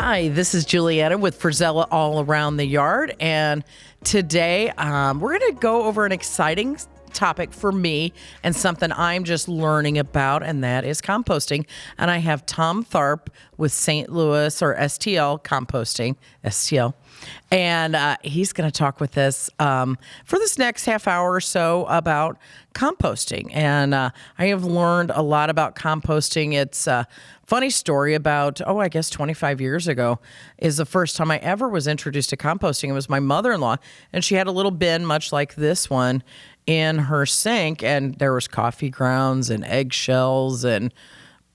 Hi, this is Julietta with Frisella All Around the Yard, and today we're going to go over an exciting topic for me and something I'm just learning about, and that is composting. And I have Tom Tharp with St. Louis or STL Composting, STL, and he's going to talk with us for this next half hour or so about composting. And I have learned a lot about composting. It's a funny story about, I guess 25 years ago is the first time I ever was introduced to composting. It was my mother-in-law, and she had a little bin much like this one in her sink, and there was coffee grounds and eggshells and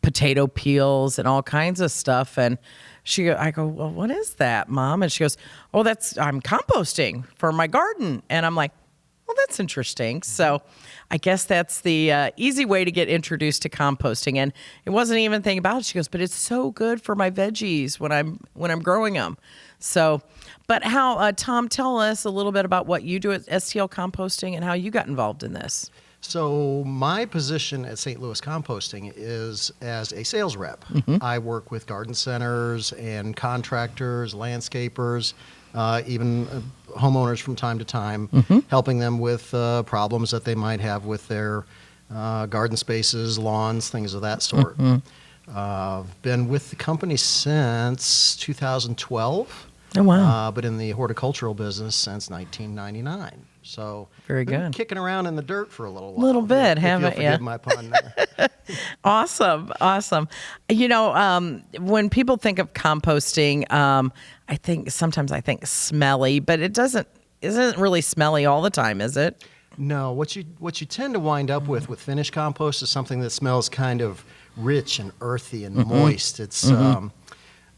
potato peels and all kinds of stuff. And I go, well, what is that, Mom? And she goes, I'm composting for my garden. And I'm like, well, that's interesting. So I guess that's the easy way to get introduced to composting. And it wasn't even thinking about it. She goes, but it's so good for my veggies when I'm growing them. So, but how, Tom, tell us a little bit about what you do at STL Composting and how you got involved in this. So my position at St. Louis Composting is as a sales rep. I work with garden centers and contractors, landscapers, even homeowners from time to time, helping them with problems that they might have with their garden spaces, lawns, things of that sort. Been with the company since 2012. Oh, wow. But in the horticultural business since 1999. So very good. Kicking around in the dirt for a little while. Little bit, haven't you? Forgive my pun there. Awesome. You know, when people think of composting, sometimes I think smelly, but it isn't really smelly all the time, is it? No, what you tend to wind up with finished compost is something that smells kind of rich and earthy and moist. It's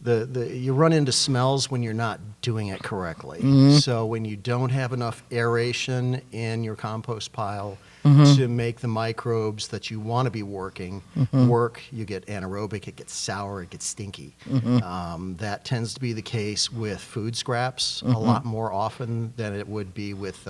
you run into smells when you're not doing it correctly. So when you don't have enough aeration in your compost pile to make the microbes that you want to be working work, you get anaerobic, it gets sour, it gets stinky. That tends to be the case with food scraps a lot more often than it would be with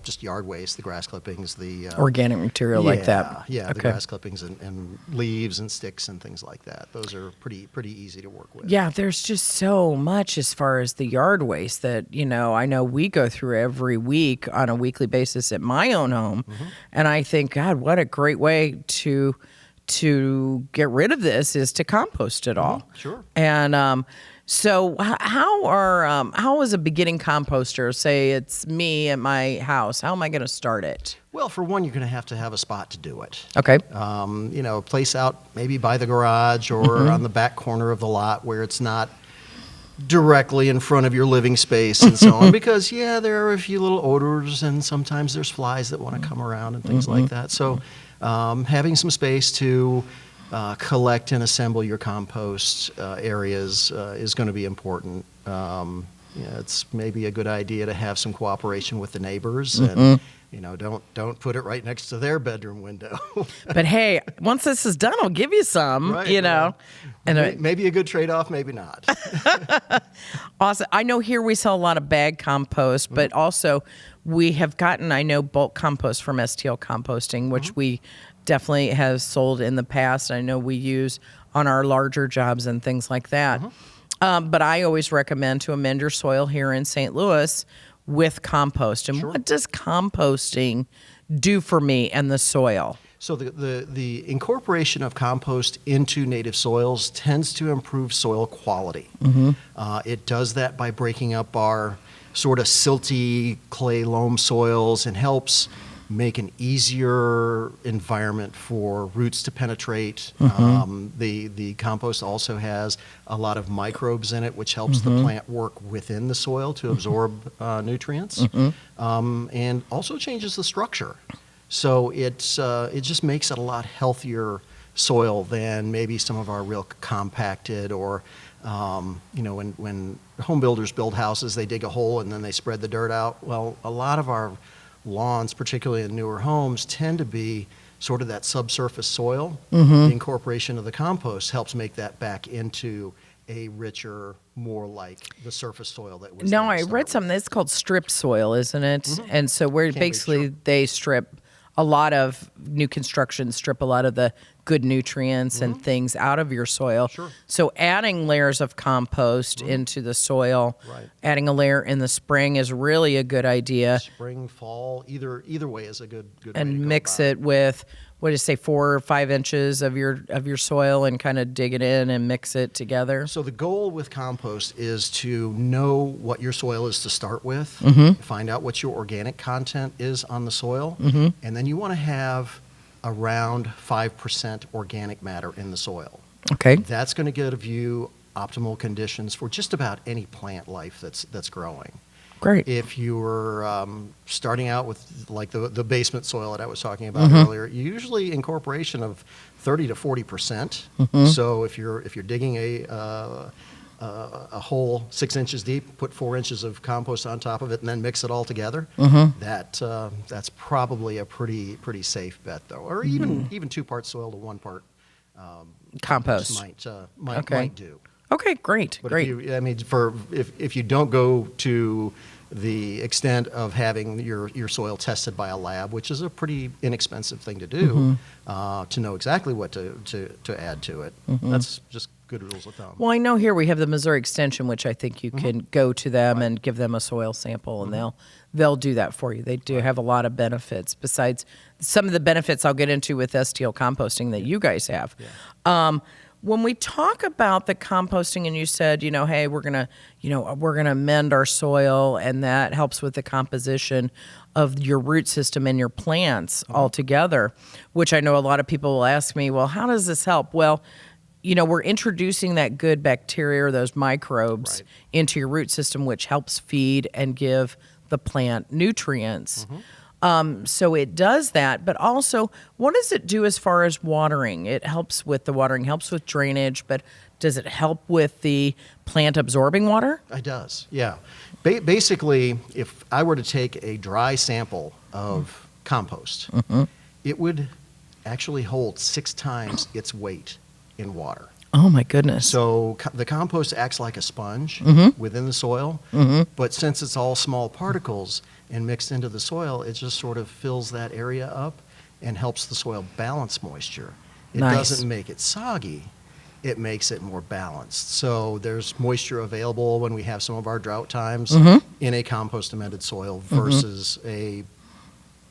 just yard waste, the grass clippings, the organic material like that. Yeah, the grass clippings and leaves and sticks and things like that. Those are pretty easy to work with. Yeah, there's just so much as far as the yard waste that, I know we go through every week on a weekly basis at my own home. And I think, God, what a great way to get rid of this is to compost it all. Sure. And so how is a beginning composter, say it's me at my house, how am I going to start it? Well, for one, you're going to have a spot to do it. Okay. A place out maybe by the garage or on the back corner of the lot where it's not directly in front of your living space and so on, because there are a few little odors and sometimes there's flies that want to come around and things like that. So having some space to collect and assemble your compost areas is going to be important. It's maybe a good idea to have some cooperation with the neighbors and don't put it right next to their bedroom window. But hey, once this is done, I'll give you some, right, And maybe a good trade-off, maybe not. Awesome. I know here we sell a lot of bag compost, but also we have gotten, bulk compost from STL Composting, which we definitely have sold in the past. I know we use on our larger jobs and things like that. But I always recommend to amend your soil here in St. Louis with compost. And what does composting do for me and the soil? So the incorporation of compost into native soils tends to improve soil quality. It does that by breaking up our sort of silty clay loam soils and helps make an easier environment for roots to penetrate. The compost also has a lot of microbes in it, which helps the plant work within the soil to absorb nutrients, and also changes the structure. So it just makes it a lot healthier soil than maybe some of our real compacted or when home builders build houses, they dig a hole and then they spread the dirt out. Well, a lot of our lawns, particularly in newer homes, tend to be sort of that subsurface soil. The incorporation of the compost helps make that back into a richer, more like the surface soil that was. No, I read something that's called stripped soil, isn't it? And so where basically they strip a lot of new construction strip a lot of the good nutrients and things out of your soil. Sure. So adding layers of compost into the soil, Right. adding a layer in the spring is really a good idea. Spring, fall, either way is a good way to And go mix about it with, what did you say, 4 or 5 inches of your soil, and kind of dig it in and mix it together. So the goal with compost is to know what your soil is to start with, find out what your organic content is on the soil, and then you want to have around 5% organic matter in the soil. Okay. That's going to give you optimal conditions for just about any plant life that's growing. Great. If you were starting out with like the basement soil that I was talking about earlier, usually incorporation of 30 to 40%. So if you're digging a hole 6 inches deep, put 4 inches of compost on top of it, and then mix it all together, that's probably a pretty safe bet, though. Or even 2 parts soil to 1 part Compost. might do. Okay, great, But great. if you don't go to the extent of having your soil tested by a lab, which is a pretty inexpensive thing to do, to know exactly what to add to it, that's just good rules of thumb. Well, I know here we have the Missouri Extension, which I think you can go to them and give them a soil sample, and they'll do that for you. They do have a lot of benefits besides some of the benefits I'll get into with STL composting that you guys have. When we talk about the composting, and you said, hey, we're gonna mend our soil, and that helps with the composition of your root system and your plants altogether, which I know a lot of people will ask me, well, how does this help? Well, we're introducing that good bacteria or those microbes into your root system, which helps feed and give the plant nutrients. So it does that, but also, what does it do as far as watering? It helps with the watering, helps with drainage, but does it help with the plant absorbing water? It does, yeah. Basically, if I were to take a dry sample of compost, it would actually hold 6 times its weight in water. Oh my goodness. So the compost acts like a sponge within the soil, but since it's all small particles and mixed into the soil, it just sort of fills that area up and helps the soil balance moisture. It doesn't make it soggy, it makes it more balanced. So there's moisture available when we have some of our drought times in a compost amended soil versus a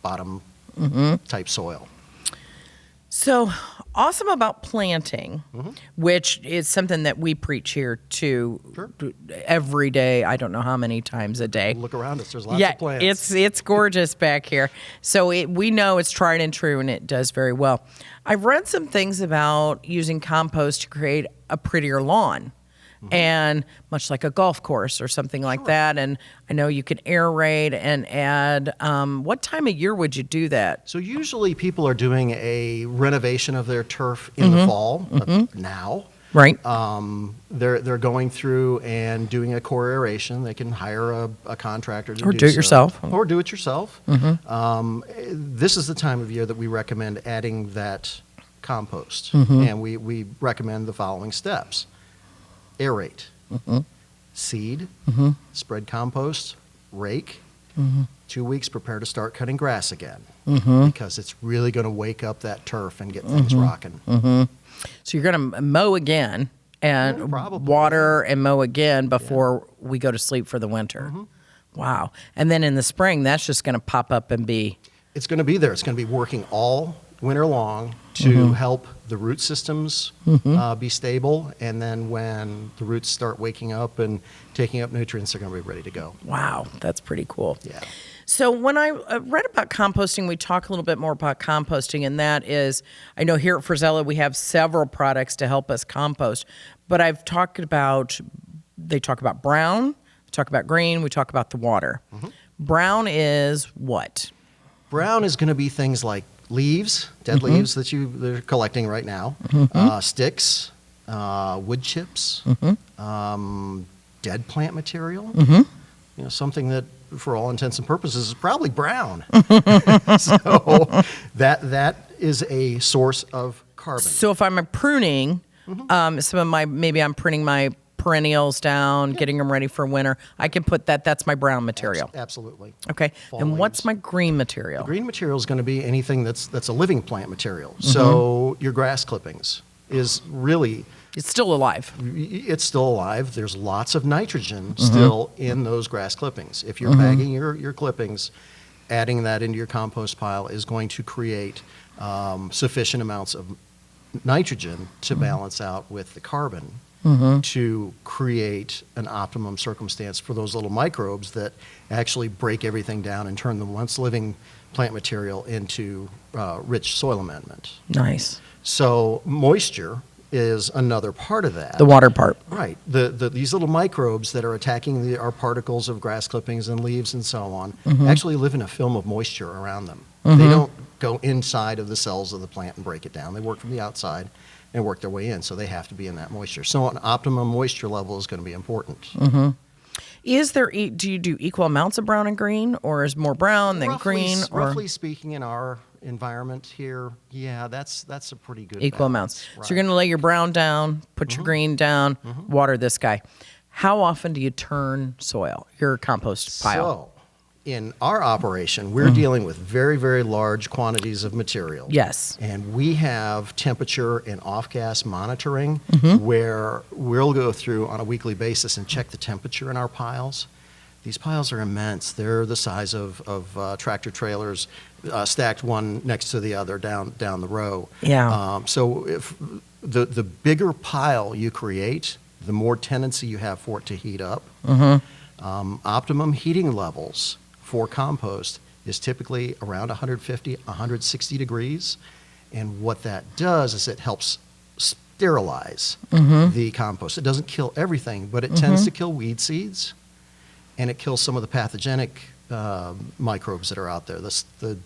bottom type soil. So awesome about planting, which is something that we preach here too every day. I don't know how many times a day. Look around us. There's lots of plants. It's gorgeous back here. So we know it's tried and true, and it does very well. I've read some things about using compost to create a prettier lawn. And much like a golf course or something like that. And I know you can aerate and add. What time of year would you do that? So usually people are doing a renovation of their turf in the fall now. Right. They're going through and doing a core aeration. They can hire a contractor to Or do it yourself. Or do it yourself. This is the time of year that we recommend adding that compost. And we recommend the following steps. Aerate, seed, spread compost, rake. 2 weeks, prepare to start cutting grass again because it's really going to wake up that turf and get things rocking. So you're going to mow again and water and mow again before we go to sleep for the winter. Wow. And then in the spring, that's just going to pop up and be... It's going to be there. It's going to be working all winter long to help the root systems be stable, and then when the roots start waking up and taking up nutrients, they're going to be ready to go. Wow, that's pretty cool. Yeah. So when I read about composting, we talk a little bit more about composting, and that is, I know here at Frisella we have several products to help us compost, but they talk about brown, we talk about green, we talk about the water. Brown is what? Brown is going to be things like leaves, dead leaves that they're collecting right now, sticks, wood chips, dead plant material, something that for all intents and purposes is probably brown. So that is a source of carbon. So if I'm pruning, maybe I'm pruning my perennials down, getting them ready for winter. I can put that. That's my brown material. Absolutely. Okay. Fall And what's leaves. my green material? Green material is going to be anything that's a living plant material. So your grass clippings is really, It's still alive. it's still alive. There's lots of nitrogen still in those grass clippings. If you're bagging your clippings, adding that into your compost pile is going to create sufficient amounts of nitrogen to balance out with the carbon to create an optimum circumstance for those little microbes that actually break everything down and turn the once living plant material into rich soil amendment. Nice. So moisture is another part of that. The water part. Right. These little microbes that are attacking our particles of grass clippings and leaves and so on actually live in a film of moisture around them. They don't go inside of the cells of the plant and break it down. They work from the outside and work their way in, so they have to be in that moisture. So an optimum moisture level is going to be important. Is there? Do you do equal amounts of brown and green, or is more brown than green? Or Roughly speaking, in our environment here, yeah, that's a pretty good equal balance. amounts. So you're going to lay your brown down, put your green down, water this guy. How often do you turn soil, your compost pile? So, in our operation, we're dealing with very, very large quantities of material. Yes. And we have temperature and off-gas monitoring where we'll go through on a weekly basis and check the temperature in our piles. These piles are immense. They're the size of tractor trailers stacked one next to the other down the row. Yeah. So if the bigger pile you create, the more tendency you have for it to heat up. Optimum heating levels for compost is typically around 150, 160 degrees. And what that does is it helps sterilize the compost. It doesn't kill everything, but it tends to kill weed seeds, and it kills some of the pathogenic microbes that are out there. The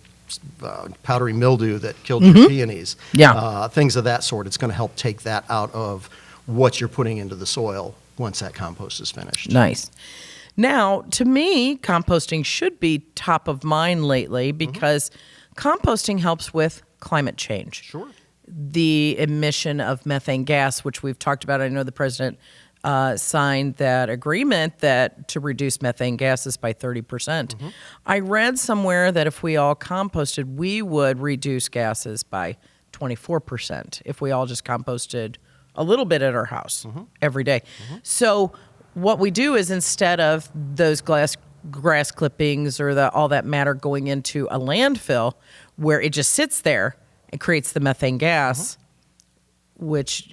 powdery mildew that killed your peonies, things of that sort. It's going to help take that out of what you're putting into the soil once that compost is finished. Nice. Now, to me, composting should be top of mind lately because composting helps with climate change. Sure. The emission of methane gas, which we've talked about. I know the president signed that agreement that to reduce methane gases by 30%. I read somewhere that if we all composted, we would reduce gases by 24% if we all just composted a little bit at our house every day. So what we do is instead of those grass clippings or all that matter going into a landfill where it just sits there and creates the methane gas, which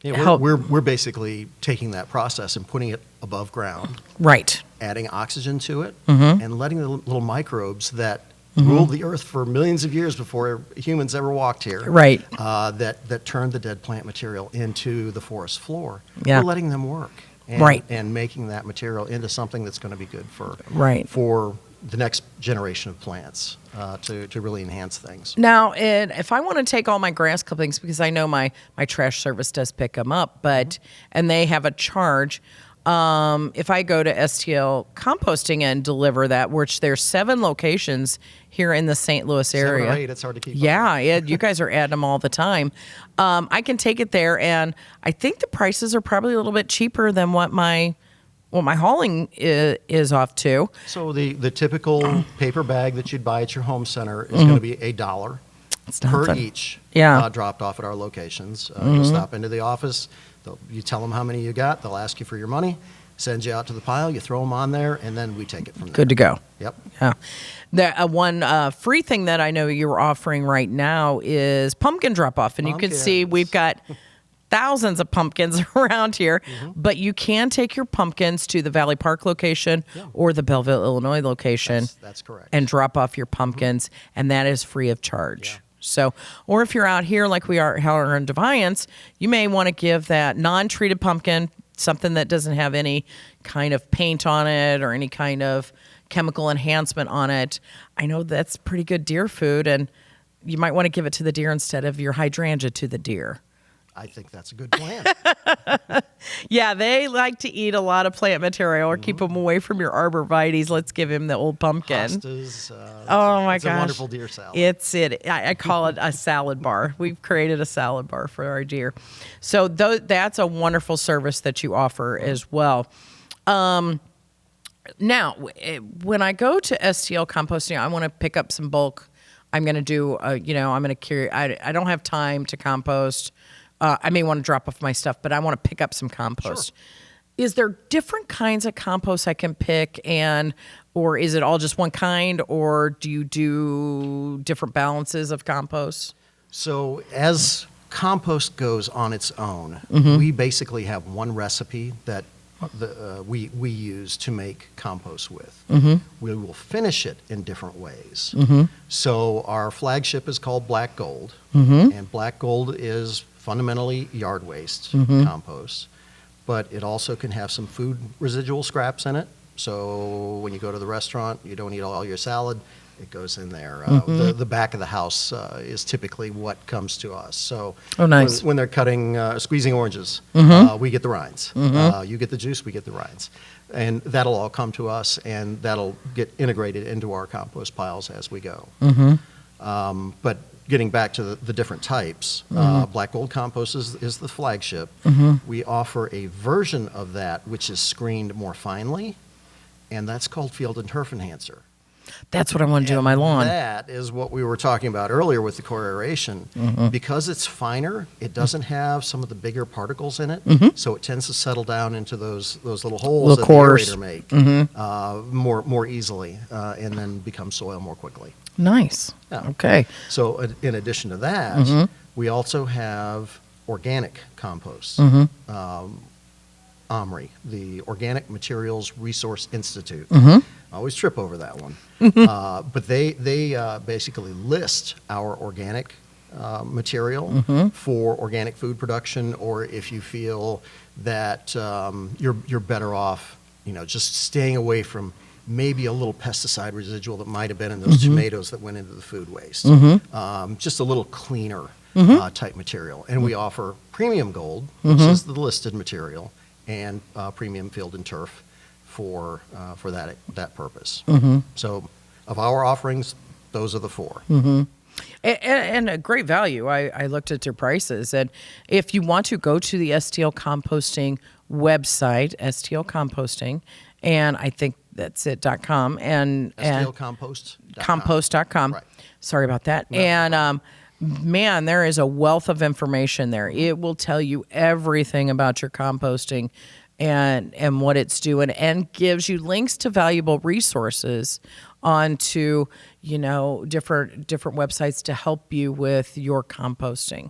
we're basically taking that process and putting it above ground, right, adding oxygen to it, and letting the little microbes that ruled the earth for millions of years before humans ever walked here, right, that turned the dead plant material into the forest floor. Yeah. We're letting them work. And making that material into something that's going to be good for the next generation of plants to really enhance things. Now, if I want to take all my grass clippings, because I know my trash service does pick them up, and they have a charge. If I go to STL Composting and deliver that, which there's 7 locations here in the St. Louis area. 7 or 8, it's hard to keep up. Yeah, you guys are adding them all the time. I can take it there, and I think the prices are probably a little bit cheaper than what my hauling is off to. So the typical paper bag that you'd buy at your home center is going to be $1 per each dropped off at our locations. You'll stop into the office. You tell them how many you got. They'll ask you for your money, send you out to the pile. You throw them on there, and then we take it from there. Good to go. Yep. Yeah. The one free thing that I know you're offering right now is pumpkin drop-off. And you can see we've got thousands of pumpkins around here, but you can take your pumpkins to the Valley Park location or the Belleville, Illinois location. That's correct. And drop off your pumpkins, and that is free of charge. Yeah. So, or if you're out here like we are in Defiance, you may want to give that non-treated pumpkin, something that doesn't have any kind of paint on it or any kind of chemical enhancement on it. I know that's pretty good deer food, and you might want to give it to the deer instead of your hydrangea to the deer. I think that's a good plan. Yeah, they like to eat a lot of plant material, or keep them away from your arborvitaes. Let's give him the old pumpkin. Hostas, Oh my it's gosh, a wonderful deer salad. I call it a salad bar. We've created a salad bar for our deer. So that's a wonderful service that you offer as well. Now, when I go to STL composting, I want to pick up some bulk. I'm going to do, I'm going to carry. I don't have time to compost. I may want to drop off my stuff, but I want to pick up some compost. Sure. Is there different kinds of compost I can pick, or is it all just one kind, or do you do different balances of compost? So as compost goes on its own, we basically have one recipe that we use to make compost with. We will finish it in different ways. So our flagship is called Black Gold, and Black Gold is fundamentally yard waste compost, but it also can have some food residual scraps in it. So when you go to the restaurant, you don't eat all your salad, it goes in there. The back of the house is typically what comes to us. So nice. when they're squeezing oranges, we get the rinds. You get the juice, we get the rinds. And that'll all come to us, and that'll get integrated into our compost piles as we go. But getting back to the different types, Black Gold Compost is the flagship. We offer a version of that which is screened more finely, and that's called Field and Turf Enhancer. That's what I want to do on my lawn. That is what we were talking about earlier with the core aeration. Because it's finer, it doesn't have some of the bigger particles in it, so it tends to settle down into those little holes that the aerator make more easily, and then become soil more quickly. Nice. Yeah. Okay. So in addition to that, we also have organic compost. OMRI, the Organic Materials Resource Institute. I always trip over that one. But they basically list our organic material for organic food production, or if you feel that you're better off, just staying away from maybe a little pesticide residual that might have been in those tomatoes that went into the food waste. Just a little cleaner type material. And we offer Premium Gold, which is the listed material, and Premium Field and Turf for that purpose. So of our offerings, those are the four. And a great value. I looked at their prices, and if you want to go to the STL Composting website, STL Composting, and I think that's it.com, and compost.com. Right. Sorry about that. No. And man, there is a wealth of information there. It will tell you everything about your composting and what it's doing, and gives you links to valuable resources onto different websites to help you with your composting.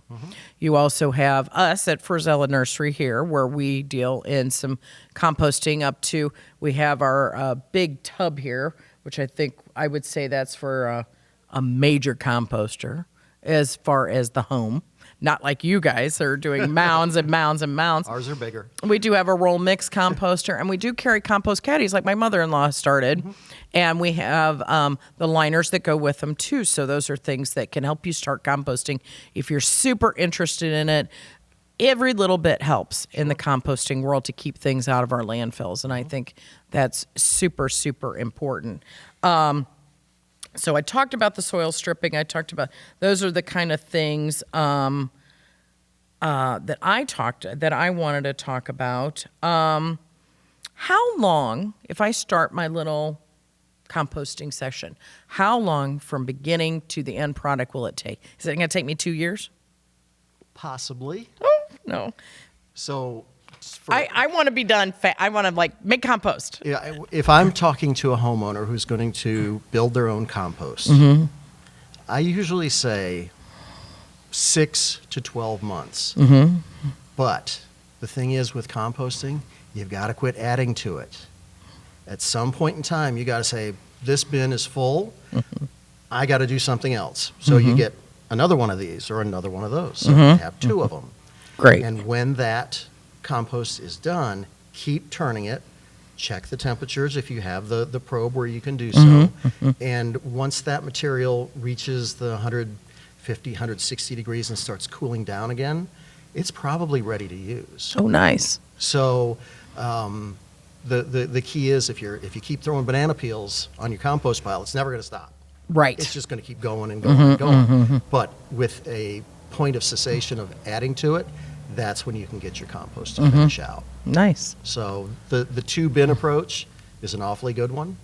You also have us at Frisella Nursery here, where we deal in some composting up to, we have our big tub here, which I would say that's for a major composter as far as the home. Not like you guys are doing mounds and mounds and mounds. Ours are bigger. We do have a roll mix composter, and we do carry compost caddies like my mother-in-law started. And we have the liners that go with them too. So those are things that can help you start composting. If you're super interested in it, every little bit helps in the composting world to keep things out of our landfills. And I think that's super, super important. So I talked about the soil stripping. Those are the kind of things that I wanted to talk about. How long, if I start my little composting session, how long from beginning to the end product will it take? Is it going to take me 2 years? Possibly. Oh, no. So I want to be done. I want to make compost. Yeah, if I'm talking to a homeowner who's going to build their own compost, I usually say 6 to 12 months. But the thing is with composting, you've got to quit adding to it. At some point in time, you got to say, this bin is full. I got to do something else. So you get another one of these or another one of those. So you have 2 of them. Great. And when that compost is done, keep turning it. Check the temperatures if you have the probe where you can do so. And once that material reaches the 150, 160 degrees and starts cooling down again, it's probably ready to use. Oh, nice. So the key is if you keep throwing banana peels on your compost pile, it's never going to stop. Right. It's just going to keep going and going and going. But with a point of cessation of adding to it, that's when you can get your compost to finish out. Nice. So the 2-bin approach is an awfully good one.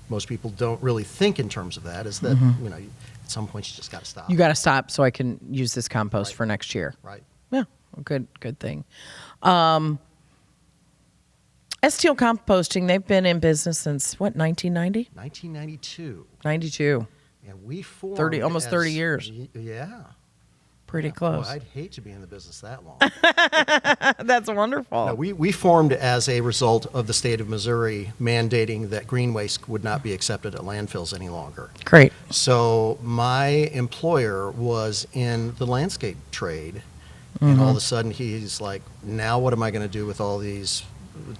Most people don't really think in terms of that. Is that at some point you just got to stop. You got to stop so I can use this compost for next year. Right. Yeah, good thing. STL Composting, they've been in business since, what, 1990? 1992. 92. And we formed Almost 30 years. Yeah. Pretty Yeah. close. Boy, I'd hate to be in the business that long. That's wonderful. No, we formed as a result of the state of Missouri mandating that green waste would not be accepted at landfills any longer. Great. So my employer was in the landscape trade, and all of a sudden he's like, now what am I going to do with all these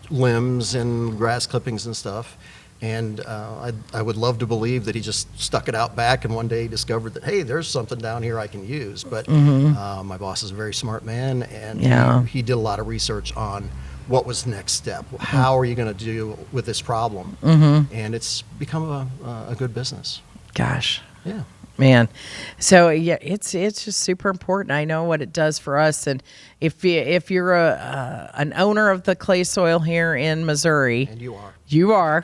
limbs and grass clippings and stuff? And I would love to believe that he just stuck it out back, and one day he discovered that, hey, there's something down here I can use. But my boss is a very smart man, and he did a lot of research on what was the next step. How are you going to deal with this problem? And it's become a good business. Gosh. Yeah. Man, so yeah, it's just super important. I know what it does for us, and if you're an owner of the clay soil here in Missouri, And you are,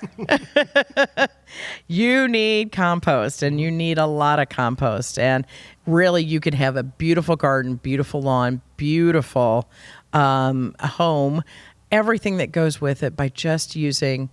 you need compost, and you need a lot of compost. And really, you could have a beautiful garden, beautiful lawn, beautiful home, everything that goes with it by just using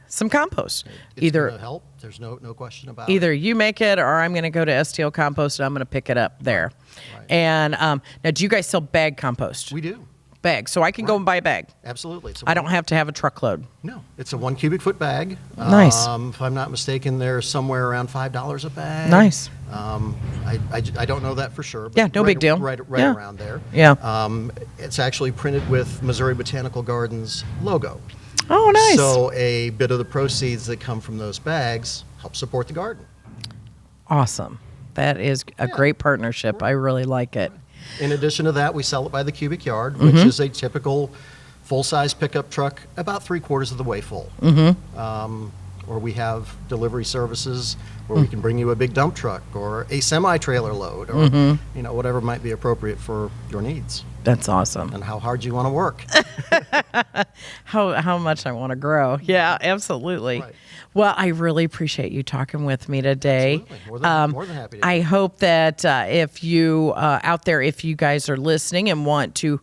some compost. It's going to help. There's no question about Either it. you make it, or I'm going to go to STL Compost and I'm going to pick it up there. Right. And now, do you guys sell bag compost? We do. Bag, so I can go and buy a bag. Absolutely. I don't have to have a truckload. No, it's a 1 cubic foot bag. Nice. If I'm not mistaken, they're somewhere around $5 a bag. Nice. I don't know that for sure. But Yeah, no big deal. Right Yeah. around there. Yeah. It's actually printed with Missouri Botanical Gardens logo. Oh, nice. So a bit of the proceeds that come from those bags help support the garden. Awesome. That is a great partnership. I really like it. In addition to that, we sell it by the cubic yard, which is a typical full-size pickup truck, about 3/4 of the way full. Or we have delivery services where we can bring you a big dump truck or a semi-trailer load, or whatever might be appropriate for your needs That's awesome. and how hard you want to work. How much I want to grow. Yeah, absolutely. Right. Well, I really appreciate you talking with me today. Absolutely. More than happy to. I hope that if you out there, if you guys are listening and want to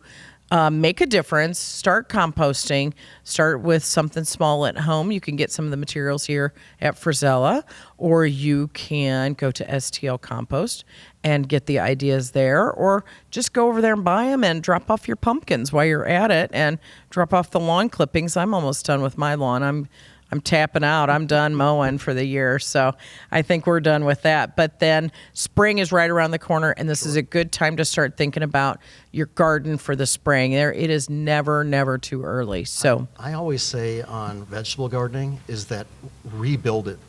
make a difference, start composting. Start with something small at home. You can get some of the materials here at Frisella, or you can go to STL Compost and get the ideas there, or just go over there and buy them and drop off your pumpkins while you're at it, and drop off the lawn clippings. I'm almost done with my lawn. I'm tapping out. I'm done mowing for the year, so I think we're done with that. But then spring is right around the corner, and this is a good time to start thinking about your garden for the spring. It is never too early. So I always say on vegetable gardening is that rebuild it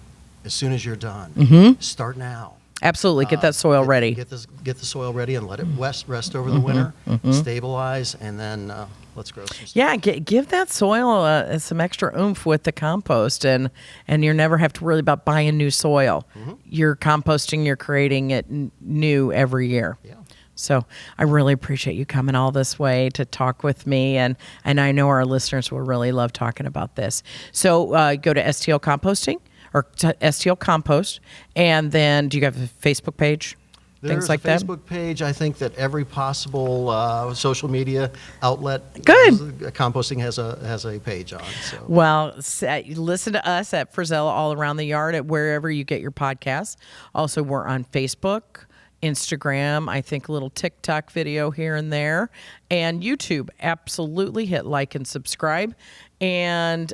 as soon as you're done. Start now. absolutely get that soil ready. Get the soil ready and let it rest over the winter, stabilize, and then let's grow some stuff. Yeah, give that soil some extra oomph with the compost, and you never have to worry about buying new soil. You're composting, you're creating it new every year. Yeah. So I really appreciate you coming all this way to talk with me, and I know our listeners will really love talking about this. So go to STL Composting or to STL Compost, and then do you have a Facebook page? Things like There's that? a Facebook page. I think that every possible social media outlet, Good. Composting has a page on. So. Well, listen to us at Frisella All Around the Yard at wherever you get your podcasts. Also, we're on Facebook, Instagram, I think a little TikTok video here and there, and YouTube. Absolutely hit like and subscribe. And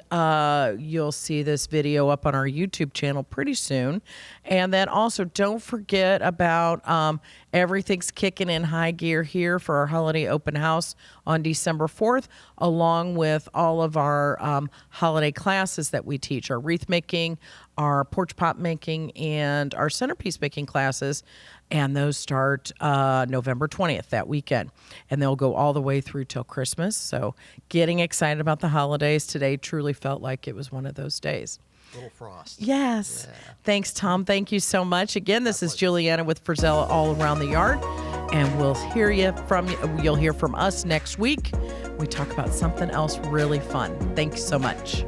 you'll see this video up on our YouTube channel pretty soon. And then also don't forget about everything's kicking in high gear here for our holiday open house on December 4th, along with all of our holiday classes that we teach, our wreath making, our porch pot making, and our centerpiece making classes. And those start November 20th, that weekend. And they'll go all the way through till Christmas. So getting excited about the holidays. Today truly felt like it was one of those days. Little frost. Yes. Yeah. Thanks, Tom. Thank you so much. Again, this is Juliana with Frisella All Around the Yard. And you'll hear from us next week. We talk about something else really fun. Thanks so much.